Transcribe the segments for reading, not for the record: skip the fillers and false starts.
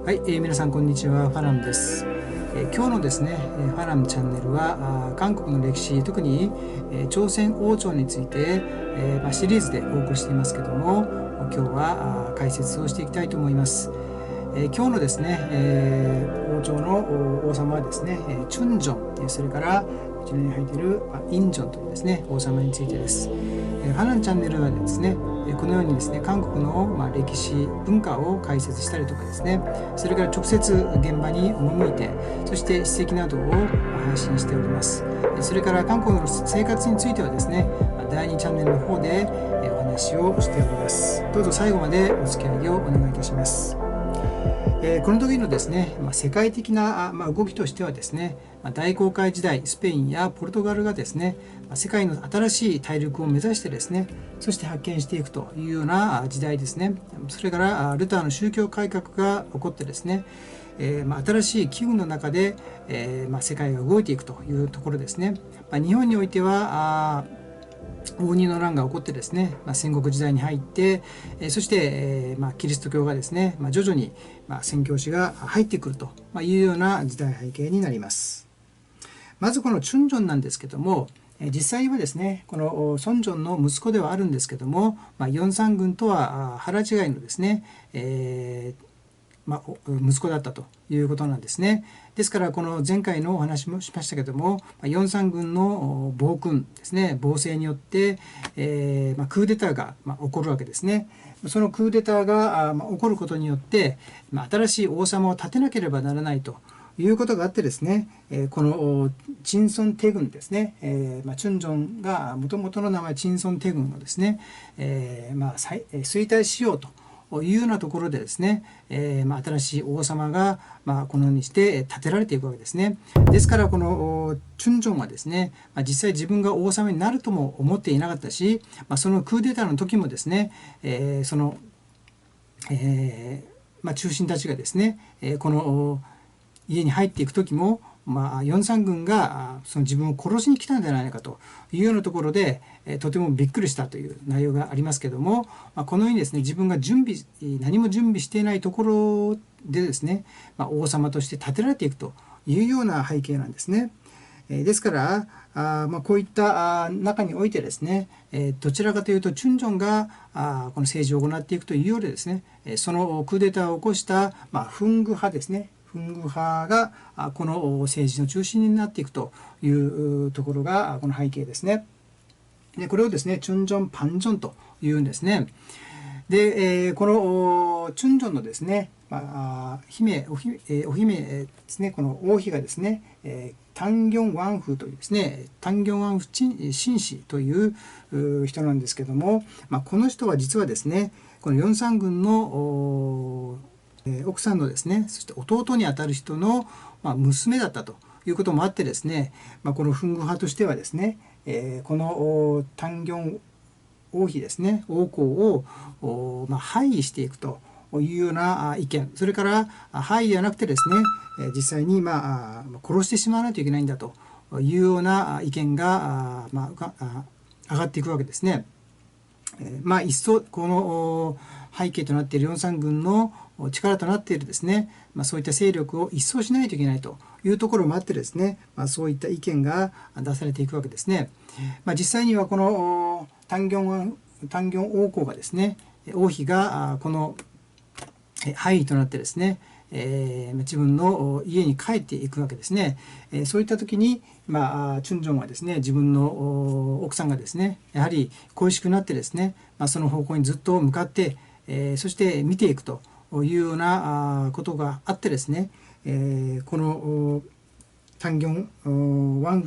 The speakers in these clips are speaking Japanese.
はい、皆さんこんにちは、ファラムです。今日のですね、ファラムチャンネルは韓国の歴史、特に、朝鮮王朝について、シリーズでお送りしていますけども、今日は解説をしていきたいと思います。今日のですね、王朝の王様はですね、チュンジョン、それからこちらに入っているインジョンというですね、王様についてです。ファラムチャンネルはですね、このようにですね、韓国の歴史文化を解説したりとかですね、それから直接現場に赴いて、そして史跡などを配信しております。それから韓国の生活についてはですね、第2チャンネルの方でお話をしております。どうぞ最後までお付き合いをお願いいたします。この時のですね、世界的な動きとしてはですね、大航海時代、スペインやポルトガルがですね、世界の新しい大陸を目指してですね、そして発見していくというような時代ですね。それからルターの宗教改革が起こってですね、新しい機運の中で、世界が動いていくというところですね。日本においては応仁の乱が起こってですね、戦国時代に入って、そして、キリスト教がですね、徐々に、宣教師が入ってくるというような時代背景になります。まずこのチュンジョンなんですけども、実際はですね、このソンジョンの息子ではあるんですけども、ヨンサン軍とは腹違いのですね、息子だったということなんですね。ですからこの前回のお話もしましたけども、ヨンサン軍の暴君ですね、暴政によって、クーデターが起こるわけですね。そのクーデターが起こることによって、新しい王様を立てなければならないということがあってですね、このチンソンテ軍ですね、チュンジョンがもともとの名前チンソンテ軍をですね、衰退しようというようなところでですね、新しい王様が、このようにして建てられていくわけですね。ですからこのチュンジョンはですね、実際自分が王様になるとも思っていなかったし、そのクーデターの時もですね、その、中心たちがですね、この家に入っていく時も、ヨンサン軍がその自分を殺しに来たんじゃないかというようなところで、とてもびっくりしたという内容がありますけども、このようにですね、自分が何も準備していないところでですね、王様として建てられていくというような背景なんですね。ですからこういった中においてですね、どちらかというとチュンジョンがこの政治を行っていくというよりですね、そのクーデターを起こしたフング派ですね、フング派がこの政治の中心になっていくというところがこの背景ですね。でこれをですねチュンジョンパンジョンというんですね。で、このチュンジョンのですね、お姫ですね、この王妃がですね、タンギョンワンフというですね、タンギョンワンフ紳士という人なんですけども、この人は実はですね、このヨンサン軍の奥さんのですね、そして弟にあたる人の娘だったということもあってですね、このフング派としてはですね、このタンギョン王妃ですね、王侯を廃位していくというような意見、それから廃位ではなくてですね、実際に殺してしまわないといけないんだというような意見が上がっていくわけですね。一層この背景となっているヨンサン軍の力となっているですね、そういった勢力を一掃しないといけないというところもあってですね、そういった意見が出されていくわけですね。実際にはこのタンギョン王侯がですね、王妃がこの廃位となってですね、自分の家に帰っていくわけですね。そういった時に、チュンジョンはですね、自分の奥さんがですね、やはり恋しくなってですね、その方向にずっと向かって、そして見ていくというようなことがあってですね、このタンギョンワン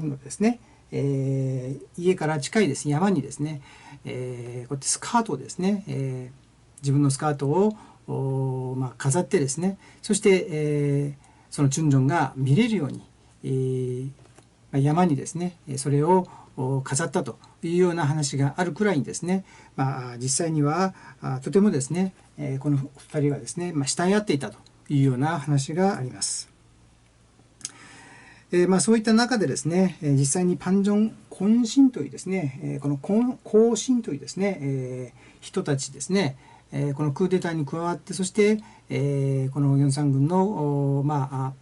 フのですね、家から近いですね、山にですね、こうやってスカートをですね、自分のスカートを飾ってですね、そして、そのチュンジョンが見れるように、山にですねそれを飾ったというような話があるくらいにですね、実際にはとてもですね、この2人がですね、慕い合っていたというような話があります。そういった中でですね、実際にパンジョン懇親というですね、この懇親というですね、人たちですね、このクーデターに加わって、そして、このヨンサン軍の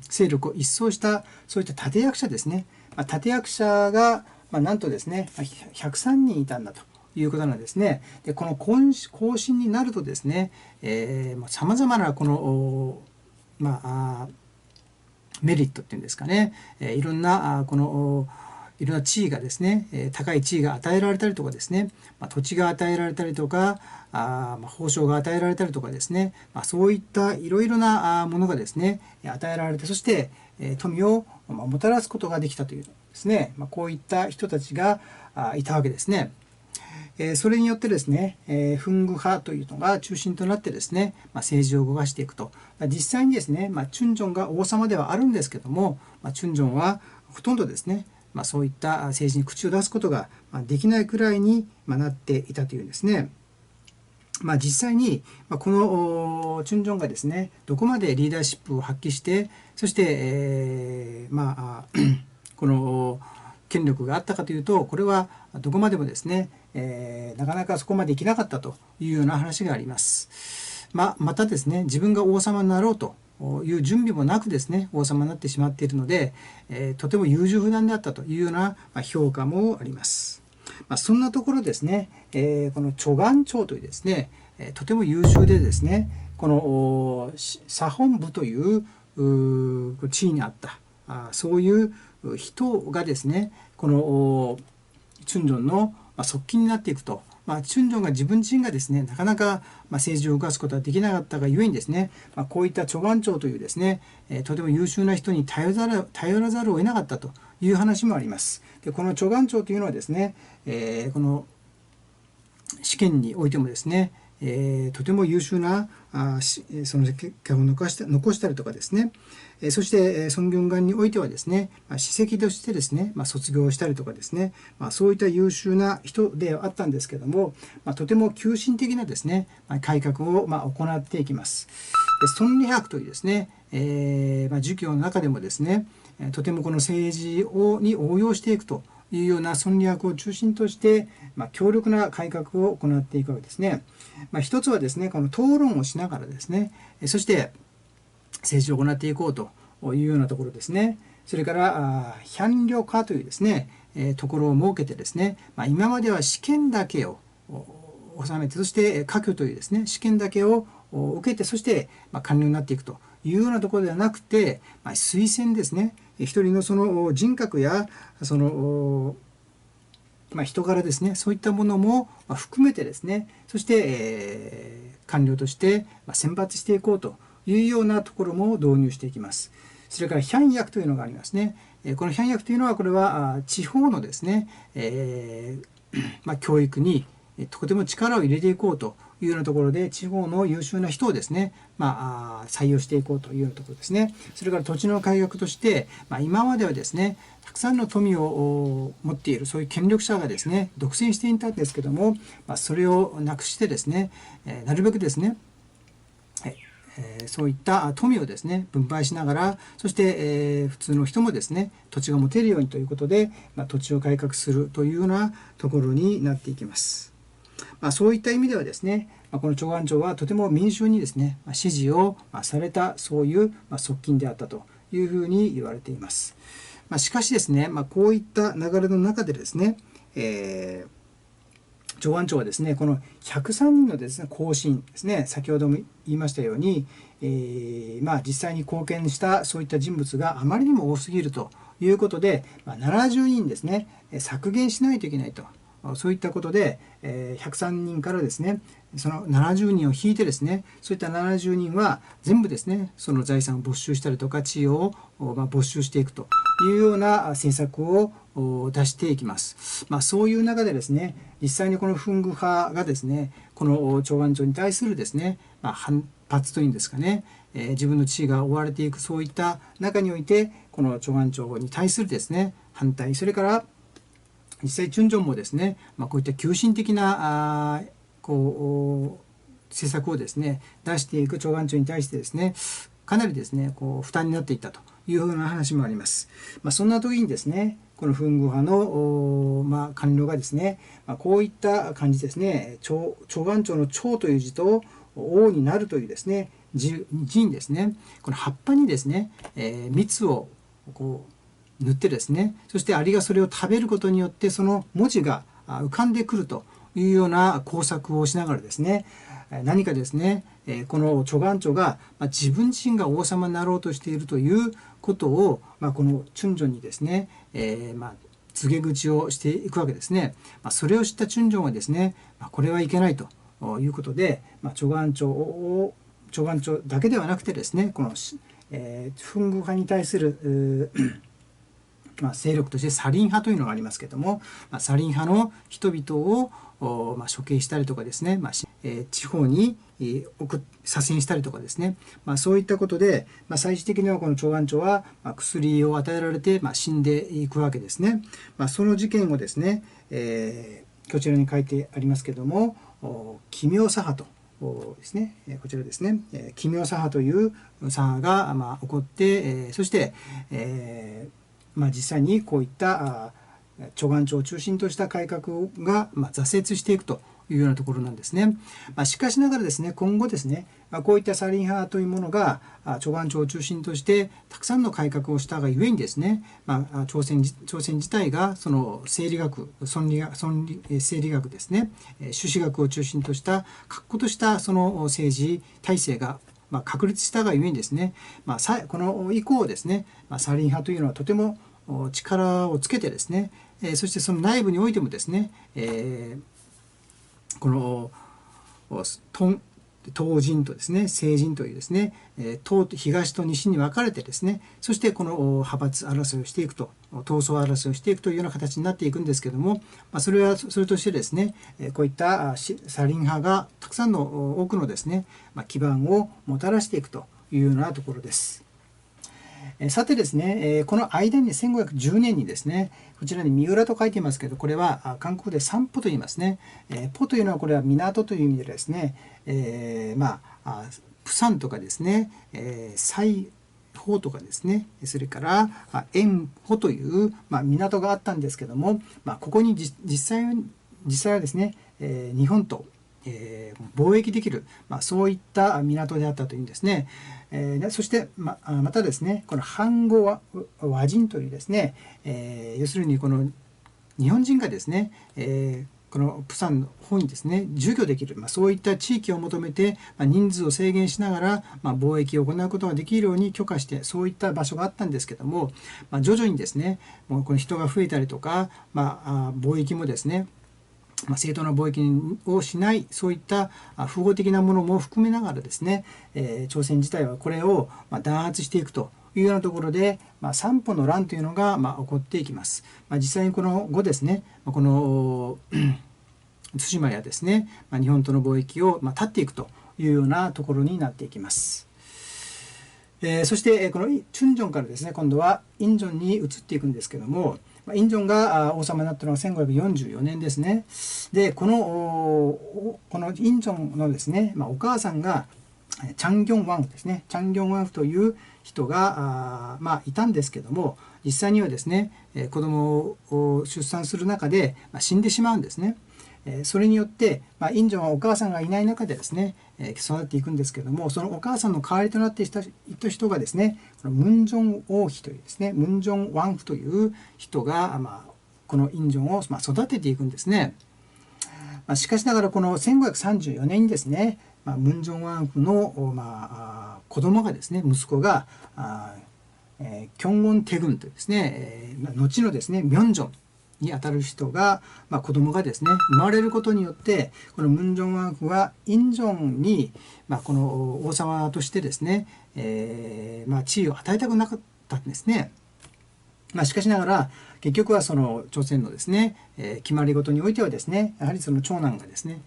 勢力を一掃したそういった立役者ですね、立役者が、なんとですね103人いたんだということなんですね。でこの行進になるとですねさまざまなこのメリットっていうんですかね、いろんな地位がですね、高い地位が与えられたりとかですね、土地が与えられたりとか褒章が与えられたりとかですね、そういったいろいろなものがですね与えられて、そして富をもたらすことができたというですね、こういった人たちがいたわけですね。それによってですね、フング派というのが中心となってですね、政治を動かしていくと。実際にですね、チュンジョンが王様ではあるんですけども、チュンジョンはほとんどですね、そういった政治に口を出すことができないくらいになっていたというですね。実際にこのチュンジョンがですねどこまでリーダーシップを発揮して、そして、この権力があったかというと、これはどこまでもですね、なかなかそこまでいけなかったというような話があります。またですね、自分が王様になろうという準備もなくですね王様になってしまっているので、とても優柔不断であったというような評価もあります。そんなところですね、このチョガン朝というですねとても優秀でですね、この左本部という地位にあったそういう人がですね、このチュンジョンの側近になっていくと、チュンジョンが自分自身がですねなかなか政治を動かすことはできなかったがゆえにですね、こういったチョガン朝というですねとても優秀な人に頼らざるを得なかったという話もあります。でこのチョガン朝というのはですね、この試験においてもですねとても優秀なその結果を残したりとかですね、そしてソンギョンガンにおいてはですね史跡としてですね卒業したりとかですね、そういった優秀な人ではあったんですけども、とても急進的なですね改革を行っていきます。でソン・リハクというですね儒教の中でもですねとてもこの政治に応用していくというようなソン・リハクを中心として、強力な改革を行っていくわけですね。一つはですねこの討論をしながらですね、そして政治を行っていこうというようなところですね。それからヒャンリョカというですねところを設けてですね、今までは試験だけを収めて、そして科挙というですね試験だけを受けて、そして官僚になっていくというようなところではなくて、推薦ですね、一人のその人格やその人柄ですね、そういったものも含めてですね、そして、官僚として選抜していこうというようなところも導入していきます。それからヒャン役というのがありますね。このヒャン役というのはこれは地方のですね、教育にとても力を入れていこうというようなところで、地方の優秀な人をですね、採用していこうというようなところですね。それから土地の改革として、今まではですねたくさんの富を持っているそういう権力者がですね独占していたんですけども、それをなくしてですね、なるべくですねそういった富をですね分配しながら、そして、普通の人もですね土地が持てるようにということで、土地を改革するというようなところになっていきます。そういった意味ではですね、このチョガン朝はとても民衆にですね支持をされたそういう側近であったというふうに言われています。しかしですね、こういった流れの中でですね、チョガン朝はですねこの103人のですね後進ですね、先ほども言いましたように、実際に貢献したそういった人物があまりにも多すぎるということで、70人ですね削減しないといけないと、そういったことで、103人からですねその70人を引いてですね、そういった70人は全部ですねその財産を没収したりとか地位を没収していくというような政策を出していきます。そういう中でですね実際にこのフング派がですねこのチョガン朝に対するですね、反発というんですかね、自分の地位が追われていくそういった中においてこのチョガン朝に対するですね反対、それから実際チュンジョンもですね、こういった急進的な政策をですね出していくチョガン朝に対してですねかなりですね負担になっていったというふうな話もあります。そんな時にですねこの墳宮派の官僚がですね、こういった感じですね、長安朝の長という字と王になるというですね字にですね、この葉っぱにですね、蜜をこう塗ってですね、そしてアリがそれを食べることによってその文字が浮かんでくるというような工作をしながらですね、何かですね、この長安朝が自分自身が王様になろうとしているということを、このチュンジョンにですね、告げ口をしていくわけですね。それを知ったチュンジョンはですね、これはいけないということで、長安朝だけではなくてですね、この墳宮派に対する勢力としてサリン派というのがありますけれども、サリン派の人々を処刑したりとかですね、地方に左遷したりとかですね、そういったことで、最終的にはこの長安朝は薬を与えられて死んでいくわけですね。その事件をですね、こちらに書いてありますけれども、奇妙左派とですね、こちらですね、奇妙左派という左派が起こって、そして、実際にこういった長安朝を中心とした改革が挫折していくというようなところなんですね。しかしながらですね、今後ですね、こういったサリン派というものが長安朝を中心としてたくさんの改革をしたがゆえにですね、朝鮮自体がその生理学生理学ですね、朱子学を中心とした確固としたその政治体制が確立したがゆえにですね、この以降ですね、サリン派というのはとても力をつけてですね、そしてその内部においてもですね、この東陣とですね西陣というですね、東と西に分かれてですね、そしてこの派閥争いをしていくと、闘争争いをしていくというような形になっていくんですけども、それとしてですね、こういったサリン派がたくさんの多くのですね、基盤をもたらしていくというようなところです。さてですね、この間に1510年にですね、こちらに三浦と書いていますけど、これは韓国で三浦と言いますね。浦というのはこれは港という意味でですね、釜山とかですね、西方とかですね、それから塩浦という、港があったんですけども、ここに実際はですね、日本と貿易できる、そういった港であったというんですね。そしてまたですね、この藩語和人というですね、要するにこの日本人がですね、この釜山の方にですね住居できる、そういった地域を求めて、人数を制限しながら、貿易を行うことができるように許可して、そういった場所があったんですけども、徐々にですね、もうこの人が増えたりとか、貿易もですね、正当な貿易をしない、そういった符号的なものも含めながらですね、朝鮮自体はこれを弾圧していくというようなところで、三歩の乱というのが起こっていきます。実際にこの後ですね、この対馬やですね、日本との貿易を断っていくというようなところになっていきます。そしてこのチュンジョンからですね、今度はインジョンに移っていくんですけども、インジョンが王様になったのは1544年ですね。で、このインジョンのですね、お母さんがチャンギョンワンフですね。チャンギョンワンフという人がいたんですけども、実際にはですね、子供を出産する中で死んでしまうんですね。それによって、インジョンはお母さんがいない中でですね、育っていくんですけども、そのお母さんの代わりとなっていた人がですね、このムンジョン王妃というですね、ムンジョンワンフという人が、このインジョンを育てていくんですね。しかしながらこの1534年にですね、ムンジョンワンフの、子供がですね、息子がキョンウォンテグンというですね、後のですねミョンジョンにあたる人が、子供がですね生まれることによって、このムンジョンワンフはインジョンに、この王様としてですね、地位を与えたくなかったんですね。しかしながら結局はその朝鮮のですね、決まり事においてはですね、やはりその長男がですね、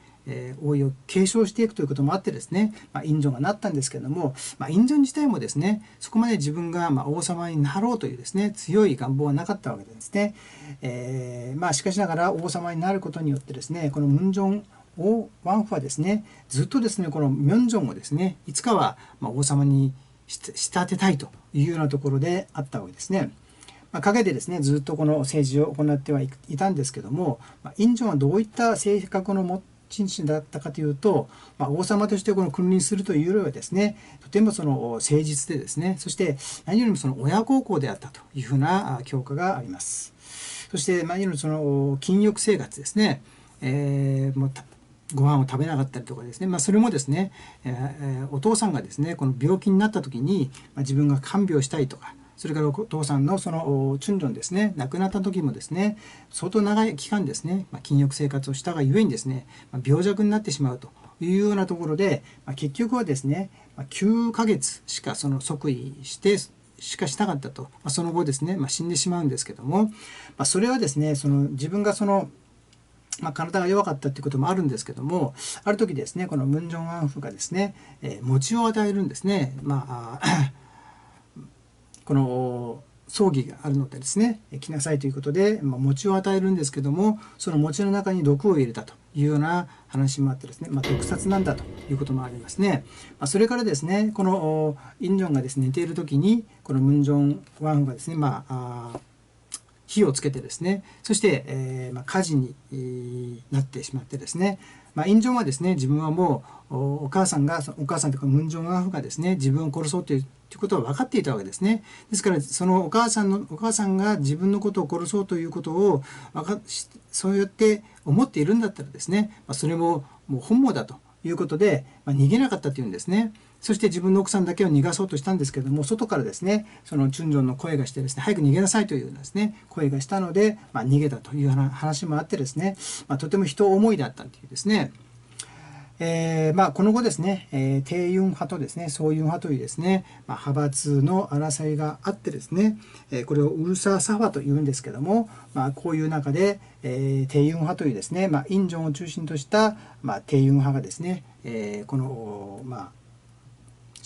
王位を継承していくということもあってですね、インジョンがなったんですけれども、インジョン自体もですね、そこまで自分が王様になろうというですね強い願望はなかったわけですね。しかしながら王様になることによってですね、このムンジョンワンフはですね、ずっとですねこのミョンジョンをですねいつかは王様に仕立てたいというようなところであったわけですね。陰でですねずっとこの政治を行ってはいたんですけども、隠遁はどういった性格の持ち主だったかというと、王様としてこの君臨するというよりはですね、とてもその誠実でですね、そして何よりもその親孝行であったというふうな評価があります。そして何よりもその禁欲生活ですね、もうご飯を食べなかったりとかですね、それもですね、お父さんがですねこの病気になった時に、自分が看病したいとか、それからお父さんのそのチュンジョンですね、亡くなった時もですね相当長い期間ですね、禁欲生活をしたがゆえにですね、病弱になってしまうというようなところで、結局はですね、9ヶ月しかその即位してしかしなかったと、その後ですね、死んでしまうんですけども、それはですねその自分がその体が弱かったということもあるんですけども、ある時ですねこのムン・ジョンアンフがですね、餅を与えるんですね。この葬儀があるのでですね来なさいということで、餅を与えるんですけども、その餅の中に毒を入れたというような話もあってですね、毒殺なんだということもありますね。それからですねこのインジョンがですね寝ている時にこのムン・ジョンワンフがですね火をつけてですね、そして、火事になってしまってですね、インジョンはですね自分はもうお母さんというかムン・ジョンアフがですね自分を殺そうということは分かっていたわけですね。ですからそのお母さんが自分のことを殺そうということをそうやって思っているんだったらですね、それもう本望だということで、逃げなかったというんですね。そして自分の奥さんだけを逃がそうとしたんですけれども、外からですねそのチュンジョンの声がしてですね、早く逃げなさいというですね声がしたので、逃げたという話もあってですね、とても人思いだったというですね、この後ですね、テイユン派とですねソウユン派というですね、派閥の争いがあってですね、これをウルサ・サファというんですけども、こういう中で、テイユン派というですね、インジョンを中心とした、テイユン派がですね、この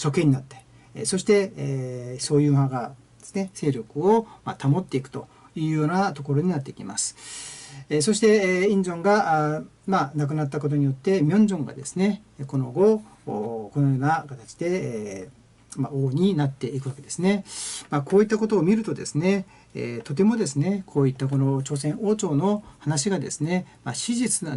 処刑になって、そして、ソウユン派がですね勢力を保っていくというようなところになってきます。そしてインジョンが亡くなったことによってミョンジョンがですねこの後このような形で、王になっていくわけですね。こういったことを見るとですね、とてもですねこういったこの朝鮮王朝の話がですね、史実は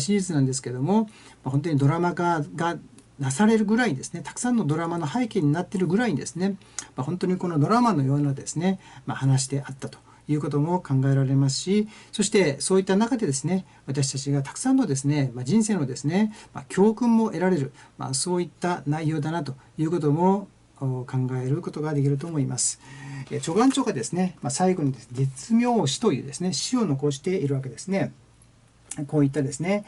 史実なんですけども、本当にドラマ化がなされるぐらいですね、たくさんのドラマの背景になっているぐらいにですね、本当にこのドラマのようなですね、話であったということも考えられますし、そしてそういった中でですね私たちがたくさんのですね、人生のですね、教訓も得られる、そういった内容だなということも考えることができると思います。チョガンチョがですね、最後にですね絶妙死というですね死を残しているわけですね。こういったですね、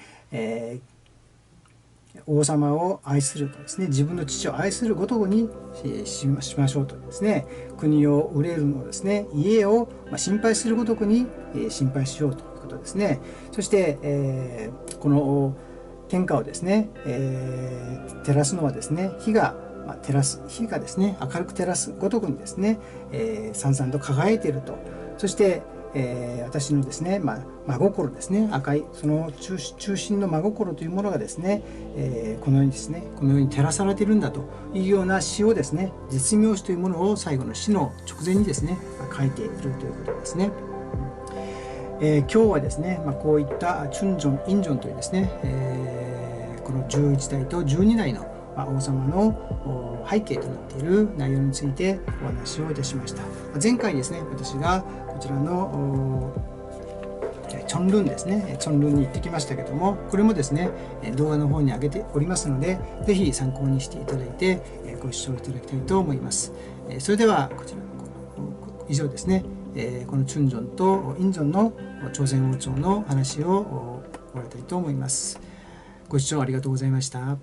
王様を愛するとですね、自分の父を愛するごとくにしましょうとですね、国を憂えるのですね、家を心配するごとくに心配しようということですね。そして、この天下をですね、照らすのはですね、火がですね明るく照らすごとくにですね、さんさんと輝いていると。そして私のですね、真心ですね、赤いその中心の真心というものがですね、このようにですねこのように照らされているんだというような詩をですね、絶妙詩というものを最後の詩の直前にですね書いているということですね。今日はですね、こういったチュンジョン、インジョンというですね、この11代と12代の王様の背景となっている内容についてお話をいたしました。前回ですね私がこちらのチョンルンですね、チョンルンに行ってきましたけども、これもですね動画の方に上げておりますので、ぜひ参考にしていただいてご視聴いただきたいと思います。それではこちら以上ですね、このチュンジョンとインジョンの朝鮮王朝の話を終わりたいと思います。ご視聴ありがとうございました。